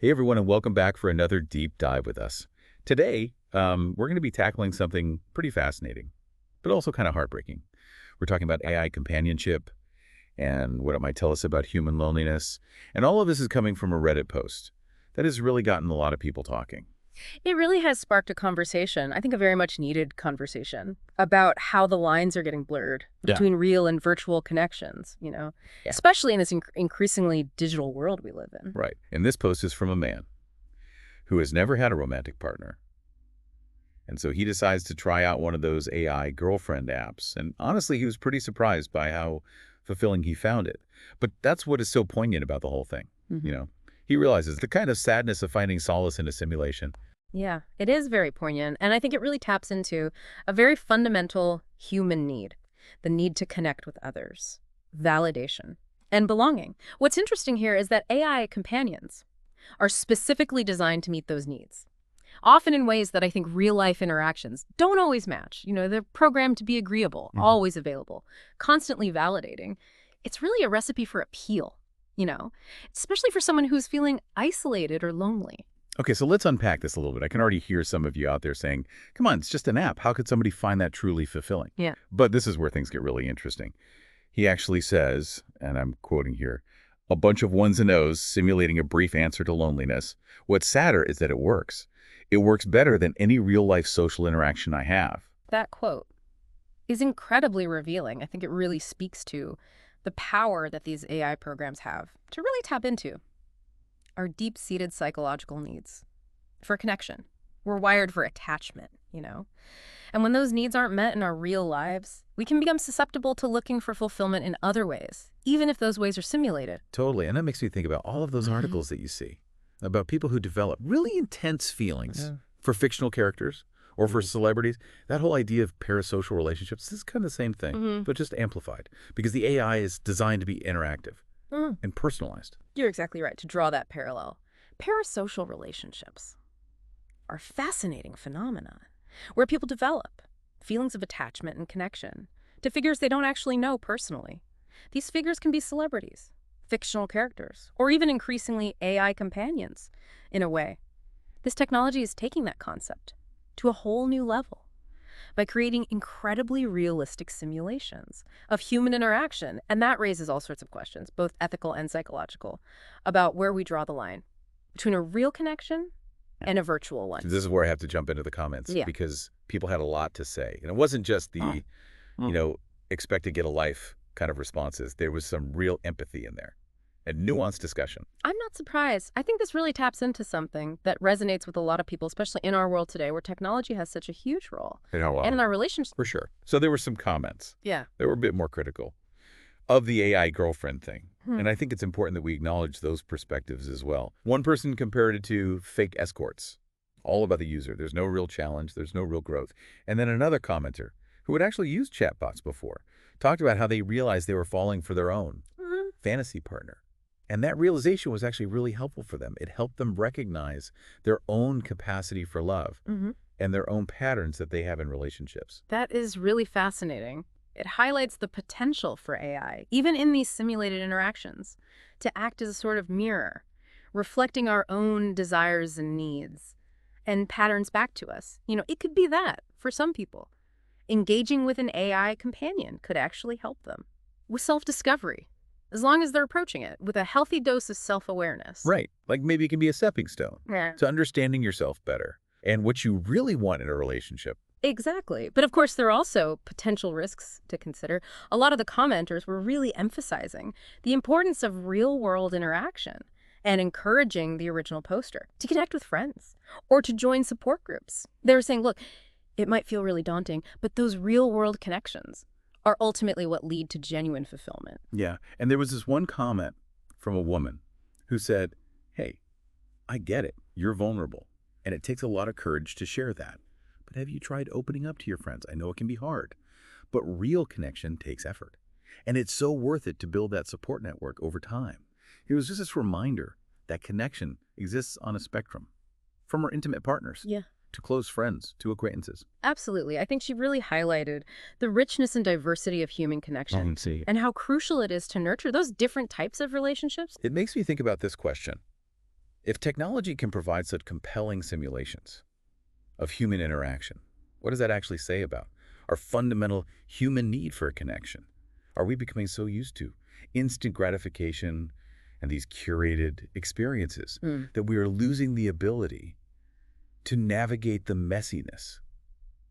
Hey everyone, and welcome back for another deep dive with us. Today, we're going to be tackling something pretty fascinating, but also kind of heartbreaking. We're talking about AI companionship and what it might tell us about human loneliness. And all of this is coming from a Reddit post that has really gotten a lot of people talking. It really has sparked a conversation, I think a very much needed conversation, about how the lines are getting blurred Yeah. between real and virtual connections, Yeah. especially in this increasingly digital world we live in. Right. And this post is from a man who has never had a romantic partner. And so he decides to try out one of those AI girlfriend apps. And honestly, he was pretty surprised by how fulfilling he found it. But that's what is so poignant about the whole thing. He realizes the kind of sadness of finding solace in a simulation. Yeah, it is very poignant, and I think it really taps into a very fundamental human need, the need to connect with others, validation, and belonging. What's interesting here is that AI companions are specifically designed to meet those needs, often in ways that I think real-life interactions don't always match. They're programmed to be agreeable, always available, constantly validating. It's really a recipe for appeal, especially for someone who's feeling isolated or lonely. Okay, so let's unpack this a little bit. I can already hear some of you out there saying, come on, it's just an app. How could somebody find that truly fulfilling? Yeah. But this is where things get really interesting. He actually says, and I'm quoting here, a bunch of ones and O's simulating a brief answer to loneliness. What's sadder is that it works. It works better than any real-life social interaction I have. That quote is incredibly revealing. I think it really speaks to the power that these AI programs have to really tap into our deep-seated psychological needs for connection. We're wired for attachment, And when those needs aren't met in our real lives, we can become susceptible to looking for fulfillment in other ways, even if those ways are simulated. Totally, and that makes me think about all of those articles that you see about people who develop really intense feelings for fictional characters or for celebrities. That whole idea of parasocial relationships, this is kind of the same thing, but just amplified, because the AI is designed to be interactive and personalized. You're exactly right to draw that parallel. Parasocial relationships are fascinating phenomena where people develop feelings of attachment and connection to figures they don't actually know personally. These figures can be celebrities, fictional characters, or even increasingly AI companions, in a way. This technology is taking that concept to a whole new level by creating incredibly realistic simulations of human interaction. And that raises all sorts of questions, both ethical and psychological, about where we draw the line between a real connection and a virtual one. This is where I have to jump into the comments because people had a lot to say. And it wasn't just the, expect to get a life kind of responses. There was some real empathy in there and nuanced discussion. I'm not surprised. I think this really taps into something that resonates with a lot of people, especially in our world today where technology has such a huge role. And in our relationships. For sure. So there were some comments. Yeah. They were a bit more critical of the AI girlfriend thing. And I think it's important that we acknowledge those perspectives as well. One person compared it to fake escorts, all about the user. There's no real challenge. There's no real growth. And then another commenter who had actually used chatbots before talked about how they realized they were falling for their own fantasy partner. And that realization was actually really helpful for them. It helped them recognize their own capacity for love and their own patterns that they have in relationships. That is really fascinating. It highlights the potential for AI, even in these simulated interactions, to act as a sort of mirror, reflecting our own desires and needs and patterns back to us. It could be that for some people. Engaging with an AI companion could actually help them with self-discovery, as long as they're approaching it with a healthy dose of self-awareness. Right. Like maybe it can be a stepping stone to understanding yourself better and what you really want in a relationship. Exactly. But of course, there are also potential risks to consider. A lot of the commenters were really emphasizing the importance of real-world interaction and encouraging the original poster to connect with friends or to join support groups. They were saying, look, it might feel really daunting, but those real-world connections are ultimately what lead to genuine fulfillment. Yeah. And there was this one comment from a woman who said, hey, I get it. You're vulnerable. And it takes a lot of courage to share that. But have you tried opening up to your friends? I know it can be hard, but real connection takes effort. And it's so worth it to build that support network over time. It was just this reminder that connection exists on a spectrum, from our intimate partners to close friends, to acquaintances. Absolutely. I think she really highlighted the richness and diversity of human connection and how crucial it is to nurture those different types of relationships. It makes me think about this question. If technology can provide such compelling simulations of human interaction, what does that actually say about our fundamental human need for a connection? Are we becoming so used to instant gratification and these curated experiences that we are losing the ability to navigate the messiness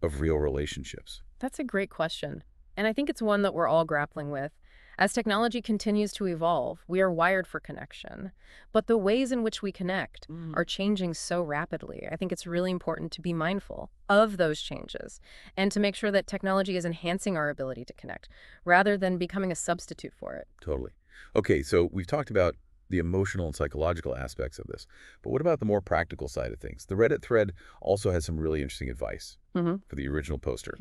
of real relationships? That's a great question. And I think it's one that we're all grappling with. As technology continues to evolve, we are wired for connection. But the ways in which we connect are changing so rapidly. I think it's really important to be mindful of those changes and to make sure that technology is enhancing our ability to connect rather than becoming a substitute for it. Totally. Okay, so we've talked about the emotional and psychological aspects of this, but what about the more practical side of things? The Reddit thread also has some really interesting advice for the original poster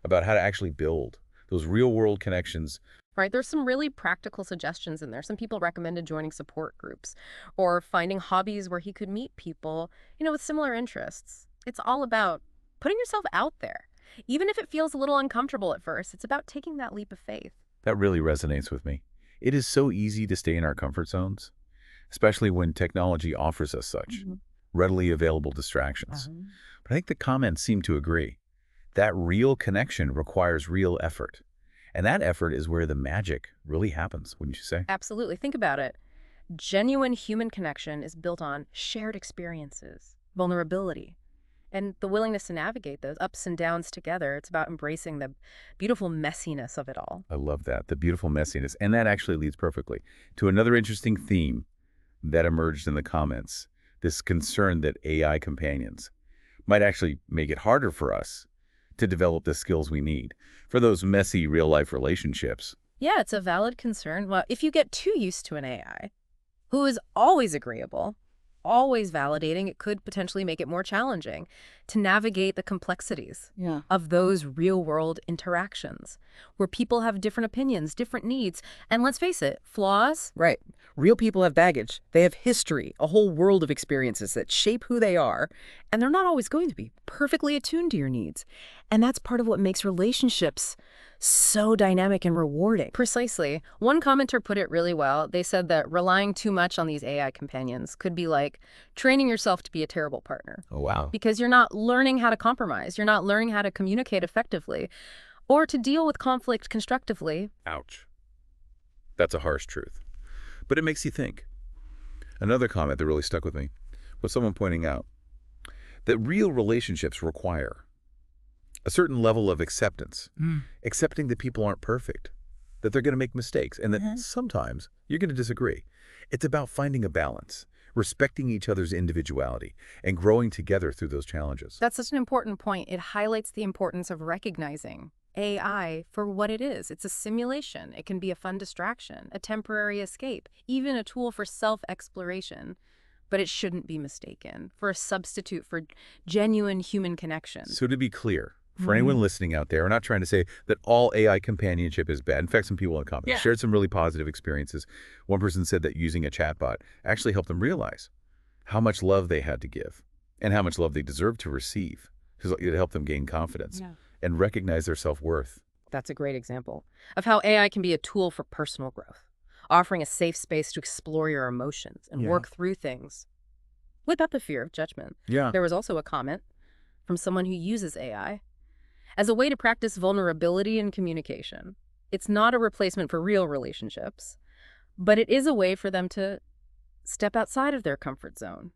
about how to actually build those real-world connections. Right, there's some really practical suggestions in there. Some people recommended joining support groups or finding hobbies where he could meet people, with similar interests. It's all about putting yourself out there. Even if it feels a little uncomfortable at first, it's about taking that leap of faith. That really resonates with me. It is so easy to stay in our comfort zones, especially when technology offers us such readily available distractions. But I think the comments seem to agree. That real connection requires real effort. And that effort is where the magic really happens, wouldn't you say? Absolutely. Think about it. Genuine human connection is built on shared experiences, vulnerability, and the willingness to navigate those ups and downs together. It's about embracing the beautiful messiness of it all. I love that, the beautiful messiness. And that actually leads perfectly to another interesting theme that emerged in the comments, this concern that AI companions might actually make it harder for us to develop the skills we need for those messy real-life relationships. Yeah, it's a valid concern. Well, if you get too used to an AI, who is always agreeable, always validating, it could potentially make it more challenging to navigate the complexities of those real-world interactions where people have different opinions, different needs, and let's face it, flaws. Right. Real people have baggage. They have history, a whole world of experiences that shape who they are, and they're not always going to be perfectly attuned to your needs. And that's part of what makes relationships so dynamic and rewarding. Precisely. One commenter put it really well. They said that relying too much on these AI companions could be like training yourself to be a terrible partner. Oh, wow. Because you're not learning how to compromise. You're not learning how to communicate effectively or to deal with conflict constructively. Ouch. That's a harsh truth. But it makes you think. Another comment that really stuck with me was someone pointing out that real relationships require a certain level of acceptance, accepting that people aren't perfect, that they're going to make mistakes, and that sometimes you're going to disagree. It's about finding a balance, respecting each other's individuality, and growing together through those challenges. That's such an important point. It highlights the importance of recognizing AI for what it is. It's a simulation. It can be a fun distraction, a temporary escape, even a tool for self-exploration. But it shouldn't be mistaken for a substitute for genuine human connection. So to be clear, for anyone listening out there, we're not trying to say that all AI companionship is bad. In fact, some people in the comments shared some really positive experiences. One person said that using a chatbot actually helped them realize how much love they had to give and how much love they deserved to receive, because it helped them gain confidence and recognize their self-worth. That's a great example of how AI can be a tool for personal growth, offering a safe space to explore your emotions and work through things without the fear of judgment. There was also a comment from someone who uses AI as a way to practice vulnerability and communication. It's not a replacement for real relationships, but it is a way for them to step outside of their comfort zone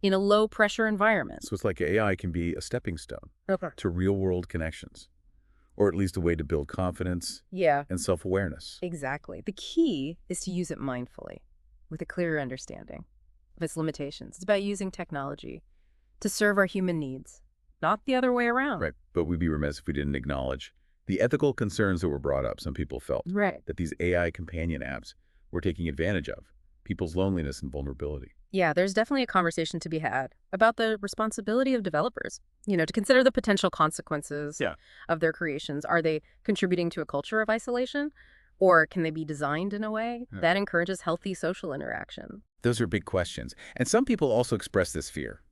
in a low-pressure environment. So it's like AI can be a stepping stone to real-world connections, or at least a way to build confidence and self-awareness. Exactly. The key is to use it mindfully, with a clearer understanding of its limitations. It's about using technology to serve our human needs, not the other way around. Right, but we'd be remiss if we didn't acknowledge the ethical concerns that were brought up. Some people felt that these AI companion apps were taking advantage of people's loneliness and vulnerability. Yeah, there's definitely a conversation to be had about the responsibility of developers, to consider the potential consequences of their creations. Are they contributing to a culture of isolation? Or can they be designed in a way that encourages healthy social interaction? Those are big questions. And some people also express this fear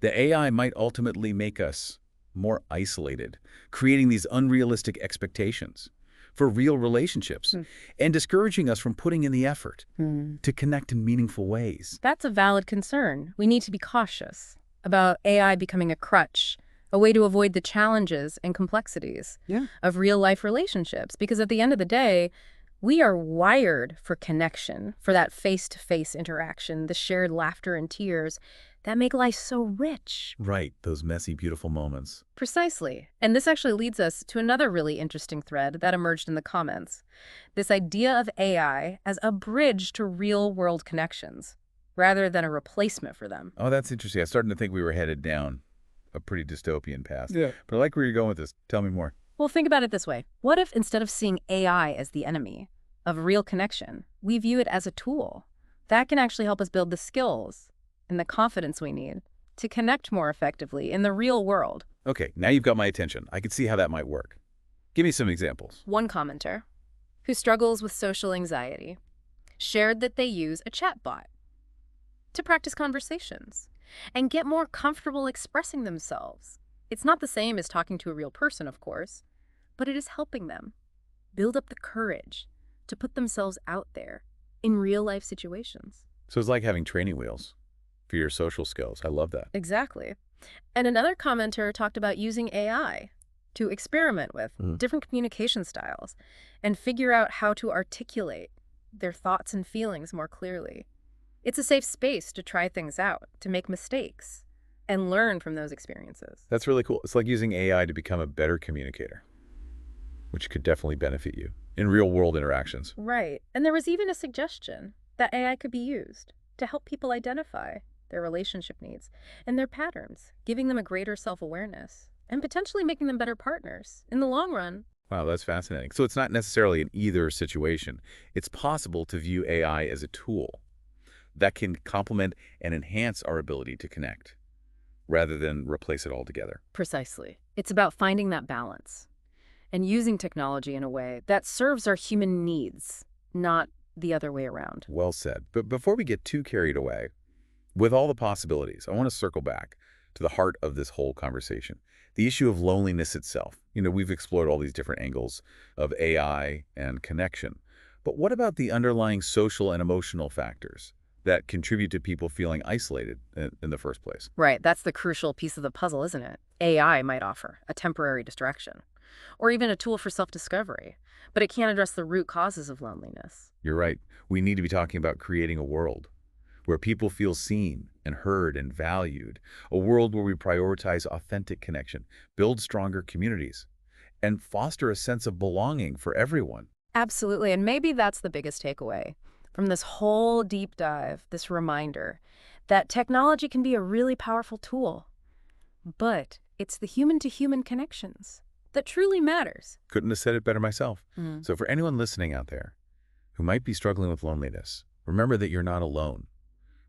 that AI might ultimately make us more isolated, creating these unrealistic expectations for real relationships and discouraging us from putting in the effort to connect in meaningful ways. That's a valid concern. We need to be cautious about AI becoming a crutch, a way to avoid the challenges and complexities of real-life relationships. Because at the end of the day, we are wired for connection, for that face-to-face interaction, the shared laughter and tears that make life so rich. Right, those messy, beautiful moments. Precisely. And this actually leads us to another really interesting thread that emerged in the comments. This idea of AI as a bridge to real-world connections, rather than a replacement for them. Oh, that's interesting. I was starting to think we were headed down a pretty dystopian path. Yeah. But I like where you're going with this. Tell me more. Well, think about it this way. What if instead of seeing AI as the enemy of real connection, we view it as a tool that can actually help us build the skills and the confidence we need to connect more effectively in the real world? Okay, now you've got my attention. I can see how that might work. Give me some examples. One commenter, who struggles with social anxiety, shared that they use a chatbot to practice conversations and get more comfortable expressing themselves. It's not the same as talking to a real person, of course, but it is helping them build up the courage to put themselves out there in real-life situations. So it's like having training wheels for your social skills. I love that. Exactly. And another commenter talked about using AI to experiment with different communication styles and figure out how to articulate their thoughts and feelings more clearly. It's a safe space to try things out, to make mistakes, and learn from those experiences. That's really cool. It's like using AI to become a better communicator, which could definitely benefit you in real-world interactions. Right. And there was even a suggestion that AI could be used to help people identify their relationship needs and their patterns, giving them a greater self-awareness and potentially making them better partners in the long run. Wow, that's fascinating. So it's not necessarily an either situation. It's possible to view AI as a tool that can complement and enhance our ability to connect rather than replace it altogether. Precisely. It's about finding that balance and using technology in a way that serves our human needs, not the other way around. Well said. But before we get too carried away, with all the possibilities, I want to circle back to the heart of this whole conversation, the issue of loneliness itself. You know, we've explored all these different angles of AI and connection. But what about the underlying social and emotional factors that contribute to people feeling isolated in the first place? Right. That's the crucial piece of the puzzle, isn't it? AI might offer a temporary distraction or even a tool for self-discovery, but it can't address the root causes of loneliness. You're right. We need to be talking about creating a world where people feel seen and heard and valued, a world where we prioritize authentic connection, build stronger communities, and foster a sense of belonging for everyone. Absolutely. And maybe that's the biggest takeaway from this whole deep dive, this reminder that technology can be a really powerful tool, but it's the human-to-human connections that truly matters. Couldn't have said it better myself. So for anyone listening out there who might be struggling with loneliness, remember that you're not alone.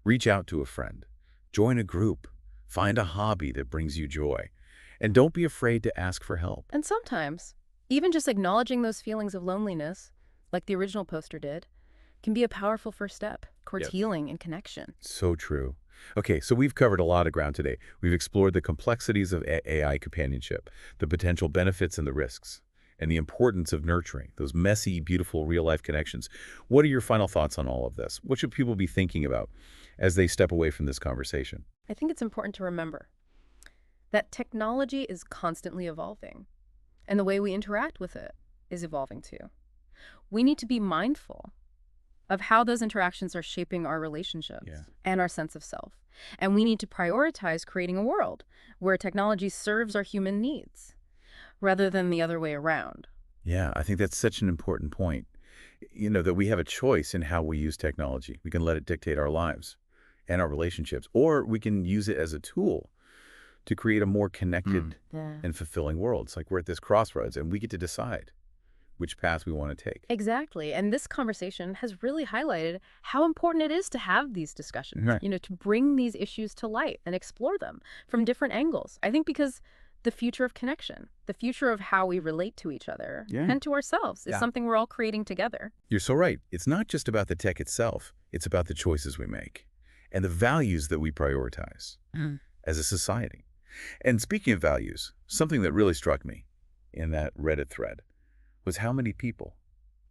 Reach out to a friend, join a group, find a hobby that brings you joy, and don't be afraid to ask for help. And sometimes, even just acknowledging those feelings of loneliness, like the original poster did, can be a powerful first step towards healing and connection. So true. Okay, so we've covered a lot of ground today. We've explored the complexities of AI companionship, the potential benefits and the risks, and the importance of nurturing those messy, beautiful, real-life connections. What are your final thoughts on all of this? What should people be thinking about as they step away from this conversation? I think it's important to remember that technology is constantly evolving, and the way we interact with it is evolving too. We need to be mindful of how those interactions are shaping our relationships and our sense of self. And we need to prioritize creating a world where technology serves our human needs rather than the other way around. Yeah, I think that's such an important point. You know, that we have a choice in how we use technology. We can let it dictate our lives and our relationships, or we can use it as a tool to create a more connected and fulfilling world. It's like we're at this crossroads and we get to decide which path we want to take. Exactly. And this conversation has really highlighted how important it is to have these discussions, you know, to bring these issues to light and explore them from different angles. I think because the future of connection, the future of how we relate to each other and to ourselves is something we're all creating together. You're so right. It's not just about the tech itself. It's about the choices we make and the values that we prioritize as a society. And speaking of values, something that really struck me in that Reddit thread was how many people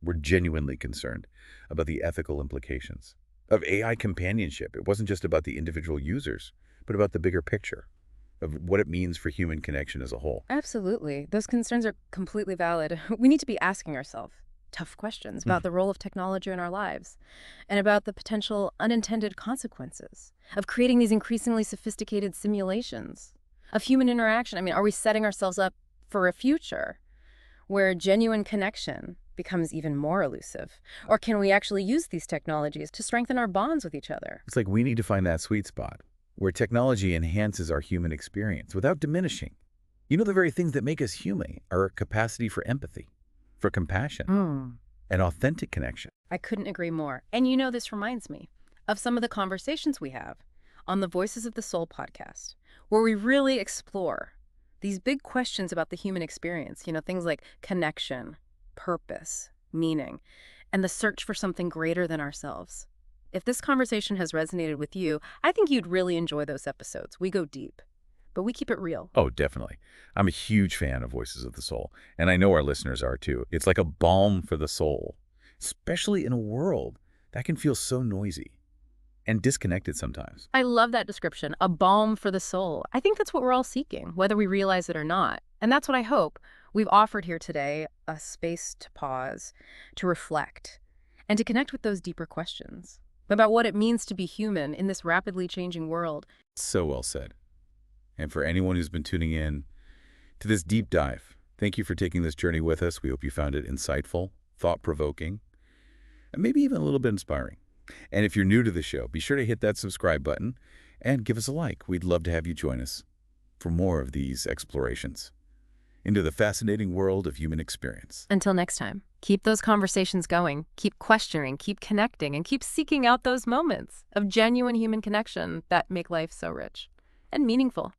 were genuinely concerned about the ethical implications of AI companionship. It wasn't just about the individual users, but about the bigger picture of what it means for human connection as a whole. Absolutely. Those concerns are completely valid. We need to be asking ourselves tough questions about the role of technology in our lives and about the potential unintended consequences of creating these increasingly sophisticated simulations of human interaction. I mean, are we setting ourselves up for a future where genuine connection becomes even more elusive? Or can we actually use these technologies to strengthen our bonds with each other? It's like we need to find that sweet spot where technology enhances our human experience without diminishing. You know, the very things that make us human are our capacity for empathy, for compassion, and authentic connection. I couldn't agree more. And you know, this reminds me of some of the conversations we have on the Voices of the Soul podcast, where we really explore these big questions about the human experience, you know, things like connection, purpose, meaning, and the search for something greater than ourselves. If this conversation has resonated with you, I think you'd really enjoy those episodes. We go deep, but we keep it real. Oh, definitely. I'm a huge fan of Voices of the Soul, and I know our listeners are too. It's like a balm for the soul, especially in a world that can feel so noisy and disconnected sometimes. I love that description, a balm for the soul. I think that's what we're all seeking, whether we realize it or not. And that's what I hope we've offered here today, a space to pause, to reflect, and to connect with those deeper questions about what it means to be human in this rapidly changing world. So well said. And for anyone who's been tuning in to this deep dive, thank you for taking this journey with us. We hope you found it insightful, thought-provoking, and maybe even a little bit inspiring. And if you're new to the show, be sure to hit that subscribe button and give us a like. We'd love to have you join us for more of these explorations into the fascinating world of human experience. Until next time, keep those conversations going, keep questioning, keep connecting, and keep seeking out those moments of genuine human connection that make life so rich and meaningful.